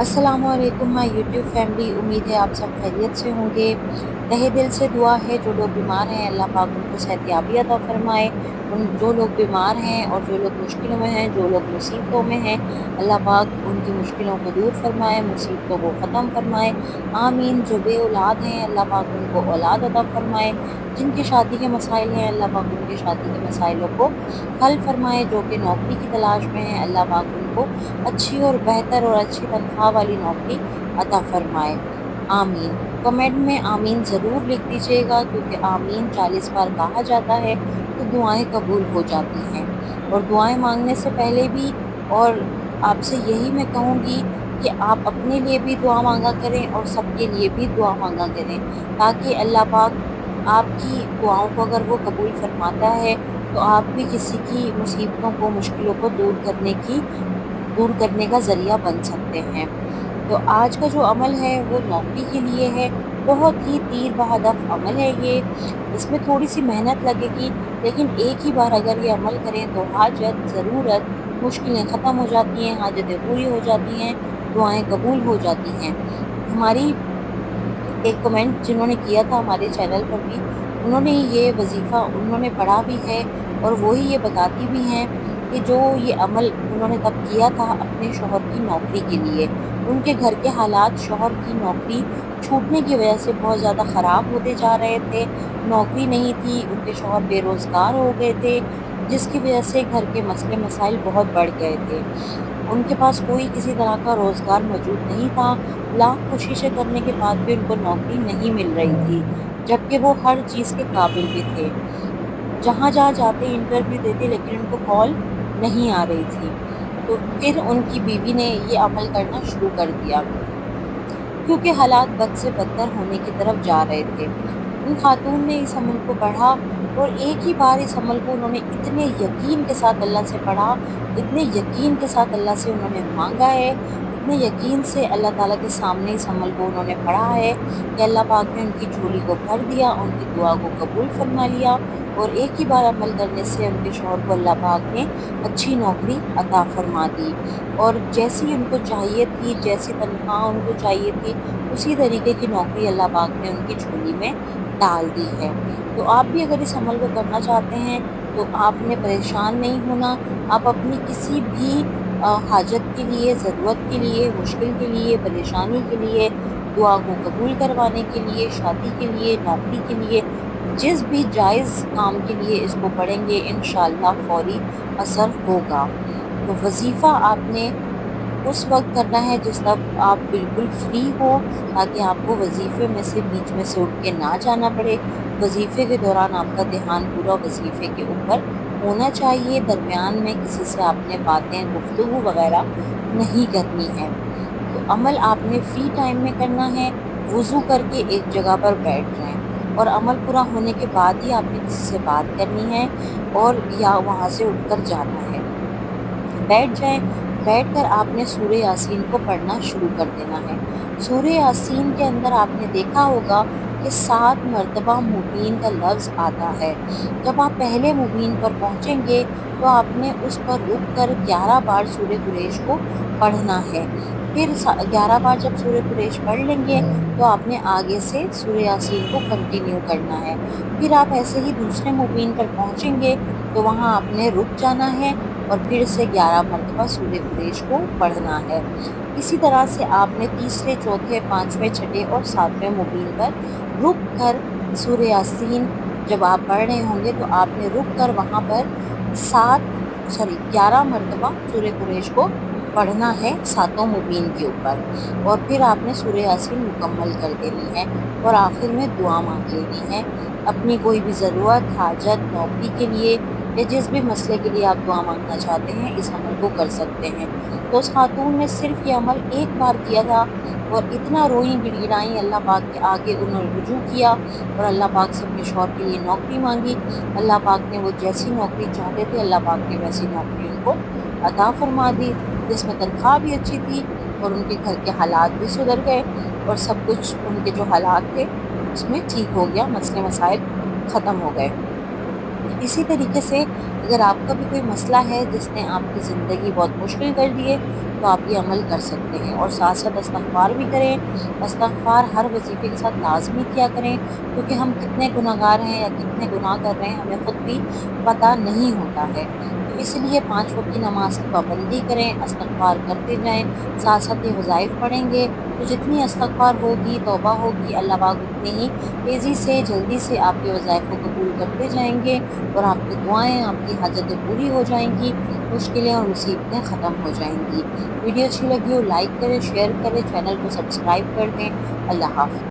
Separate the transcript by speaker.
Speaker 1: अस्सलामुअलैकुम my YouTube family. उम्मीद है आप सब खैरियत से होंगे। तहे दिल से दुआ है जो लोग बीमार हैं अल्लाह पाक उनको सेहतियाबी अता फरमाए। उन जो लोग बीमार हैं और जो लोग मुश्किलों में हैं, जो लोग मुसीबतों में हैं, अल्लाह पाक उनकी मुश्किलों को दूर फरमाए, मुसीबतों को ख़त्म फरमाए। आमीन। जो बे औलाद हैं अल्लाह पाक उनको औलाद अता फरमाए। जिनकी शादी के मसाइल हैं अल्लाह पाक उनकी शादी के मसाइलों को हल फरमाए। जो कि नौकरी की तलाश में हैं अल्लाह पाक उनको अच्छी और बेहतर और अच्छी तनख्वाह वाली नौकरी अता फरमाए। आमीन। कमेंट में आमीन ज़रूर लिख दीजिएगा, क्योंकि आमीन 40 बार कहा जाता है तो दुआएं कबूल हो जाती हैं। और दुआएं मांगने से पहले भी और आपसे यही मैं कहूँगी कि आप अपने लिए भी दुआ मांगा करें और सबके लिए भी दुआ मांगा करें, ताकि अल्लाह पाक आपकी दुआओं को अगर वो कबूल फरमाता है तो आप भी किसी की मुसीबतों को, मुश्किलों को दूर करने का ज़रिया बन सकते हैं। तो आज का जो अमल है वो नौकरी के लिए है। बहुत ही तीर बहदफ अमल है ये। इसमें थोड़ी सी मेहनत लगेगी, लेकिन एक ही बार अगर ये अमल करें तो हाजत, ज़रूरत, मुश्किलें ख़त्म हो जाती हैं, हाजतें पूरी हो जाती हैं, दुआएं कबूल हो जाती हैं। हमारी एक कमेंट जिन्होंने किया था हमारे चैनल पर भी, उन्होंने ये वजीफ़ा उन्होंने पढ़ा भी है और वो ही ये बताती भी हैं कि जो ये अमल उन्होंने तब किया था अपने शौहर की नौकरी के लिए। उनके घर के हालात शौहर की नौकरी छूटने की वजह से बहुत ज़्यादा ख़राब होते जा रहे थे। नौकरी नहीं थी, उनके शौहर बेरोज़गार हो गए थे, जिसकी वजह से घर के मसले मसाइल बहुत बढ़ गए थे। उनके पास कोई किसी तरह का रोज़गार मौजूद नहीं था। लाख कोशिशें करने के बाद भी उनको नौकरी नहीं मिल रही थी, जबकि वो हर चीज़ के काबिल भी थे। जहाँ जहाँ जाते इंटरव्यू देते, लेकिन उनको कॉल नहीं आ रही थी। तो फिर उनकी बीवी ने ये अमल करना शुरू कर दिया, क्योंकि हालात बद से बदतर होने की तरफ जा रहे थे। उन खातून ने इस अमल को पढ़ा और एक ही बार इस अमल को उन्होंने इतने यकीन के साथ अल्लाह से पढ़ा, इतने यकीन के साथ अल्लाह से उन्होंने मांगा है, इतने यकीन से अल्लाह ताला के सामने इस अमल को उन्होंने पढ़ा है कि अल्लाह पाक ने उनकी झोली को भर दिया, उनकी दुआ को कबूल फरमा लिया। और एक ही बार अमल करने से उनके शौहर को अल्लाह पाक ने अच्छी नौकरी अता फरमा दी। और जैसी उनको चाहिए थी, जैसी तनख्वाह उनको चाहिए थी, उसी तरीके की नौकरी अल्लाह पाक ने उनकी झोली में डाल दी है। तो आप भी अगर इस अमल को करना चाहते हैं तो आपने परेशान नहीं होना। आप अपनी किसी भी हाजत के लिए, ज़रूरत के लिए, मुश्किल के लिए, परेशानी के लिए, दुआ को कबूल करवाने के लिए, शादी के लिए, नौकरी के लिए, जिस भी जायज़ काम के लिए इसको पढ़ेंगे इंशाअल्लाह फ़ौरी असर होगा। तो वज़ीफ़ा आपने उस वक्त करना है जिस वक्त आप बिल्कुल फ्री हो, ताकि आपको वजीफ़े में से बीच में से उठ के ना जाना पड़े। वजीफ़े के दौरान आपका ध्यान पूरा वजीफ़े के ऊपर होना चाहिए। दरमियान में किसी से आपने बातें, गुफ्तगू वगैरह नहीं करनी है। तो अमल आपने फ्री टाइम में करना है। वज़ू करके एक जगह पर बैठ जाएं और अमल पूरा होने के बाद ही आपने किसी से बात करनी है और या वहाँ से उठकर जाना है। बैठ जाएं। बैठकर आपने सूरह यासीन को पढ़ना शुरू कर देना है। सूरह यासीन के अंदर आपने देखा होगा कि 7 मरतबा मुबीन का लफ्ज़ आता है। जब आप पहले मुबीन पर पहुँचेंगे तो आपने उस पर रुक कर 11 बार सूरह कुरैश को पढ़ना है। फिर 11 बार जब सूरह कुरैश पढ़ लेंगे तो आपने आगे से सूरह यासीन को कंटिन्यू करना है। फिर आप ऐसे ही दूसरे मुबीन पर पहुँचेंगे तो वहाँ आपने रुक जाना है और फिर से 11 मरतबा सूरह कुरैश को पढ़ना है। इसी तरह से आपने तीसरे, चौथे, पाँचवें, छठे और सातवें मुबीन पर रुक कर सूरह यासीन जब आप पढ़ रहे होंगे तो आपने रुक कर वहाँ पर 11 मरतबा सूरह कुरैश को पढ़ना है सातों मुबीन के ऊपर। और फिर आपने सूरह यासीन मुकम्मल कर देनी है और आखिर में दुआ मांग लेनी है। अपनी कोई भी ज़रूरत, हाजत, नौकरी के लिए या जिस भी मसले के लिए आप दुआ मांगना चाहते हैं, इस अमल को कर सकते हैं। तो उस खातून ने सिर्फ ये अमल एक बार किया था और इतना रोई गिड़गिड़ाई, अल्लाह पाक के आगे उन्होंने रुजू किया और अल्लाह पाक से अपने शौहर के लिए नौकरी मांगी। अल्लाह पाक ने वो जैसी नौकरी चाहते थे, अल्लाह पाक ने वैसी नौकरी उनको अता फरमा दी, जिसमें तनख्वाह भी अच्छी थी और उनके घर के हालात भी सुधर गए और सब कुछ उनके जो हालात थे उसमें ठीक हो गया, मसले मसाइल ख़त्म हो गए। इसी तरीके से अगर आपका भी कोई मसला है जिसने आपकी ज़िंदगी बहुत मुश्किल कर दी है, تو آپ یہ عمل کر سکتے ہیں، اور ساتھ ساتھ استغفار بھی کریں۔ استغفار ہر وظیفے کے ساتھ لازمی کیا کریں، کیونکہ ہم کتنے گناہگار ہیں یا کتنے گناہ کر رہے ہیں ہمیں خود بھی پتہ نہیں ہوتا ہے۔ تو اس لیے 5 وقت کی نماز کی پابندی کریں، استغفار کرتے جائیں، ساتھ ساتھ یہ وظائف پڑھیں گے تو جتنی استغفار ہوگی، توبہ ہوگی، اللہ پاک اتنی ہی تیزی سے، جلدی سے آپ کے وظائف کو قبول کرتے جائیں گے، اور آپ کی دعائیں، آپ کی حاجتیں پوری ہو جائیں گی، مشکلیں اور مصیبتیں ختم ہو جائیں گی۔ ویڈیو اچھی لگی ہو لائک کریں، شیئر کریں، چینل کو سبسکرائب کر دیں۔ اللہ حافظ۔